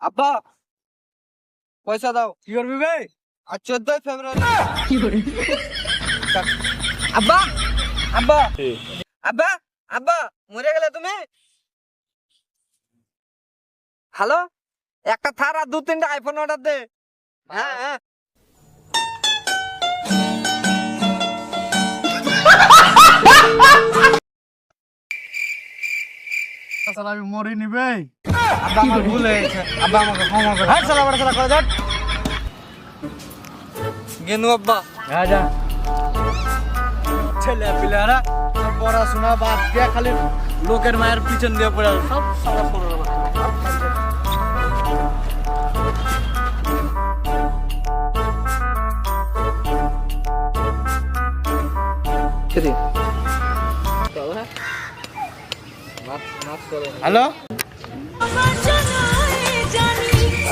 আব্বা পয়সা দাও। কি করবি ভাই? আর 14 ফেব্রুয়ারি। আব্বা আব্বা আব্বা আব্বা মরে গেলে তুমি? হ্যালো, একটা থার আর 2-3টা আইফোন অর্ডার দে। হ্যাঁ হ্যাঁ শালা আমি মরিনি ভাই। আব্বা আমার ভুল হয়ে গেছে, আব্বা আমাকে ক্ষমা করে হাট শালা বড় শালা করে যাট। গেনু আব্বা। হ্যাঁ যা। ছেলে পিলারা পড়াশোনা বাদ দিয়ে খালি লোকের মায়ের পিছন দিয়ে পড়ে আছে। সব শালা পড়ে হ্যালো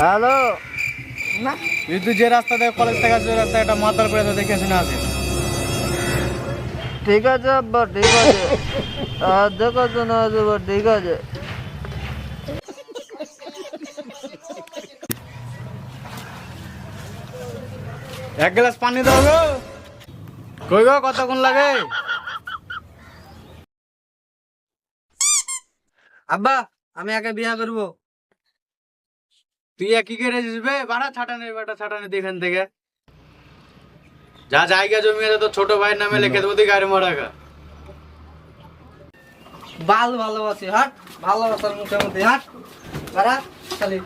হ্যালো, তুই যে রাস্তা থেকে কলেজ থেকে আসছিস ওই রাস্তায় একটা মাতাল করে দেখে শুনে আসিস। ঠিক আছে আব্বা, ঠিক আছে। আর দেখো না আব্বা, ঠিক আছে। এক গ্লাস পানি দাও গো। কই গো, কতক্ষণ লাগে? আব্বা আমি একে বিয়া করব। তুই কি করে যাবে? বাড়া ছাটানি বেটা ছাটানি এখান থেকে। যা জায়গা জমি আছে তো ছোট ভাইয়ের নামে লিখে দেবো, তুই গাড়ি মারাগা। ভালোবাসি হাট, ভালোবাসার মুখে মধ্যে হাট, খালি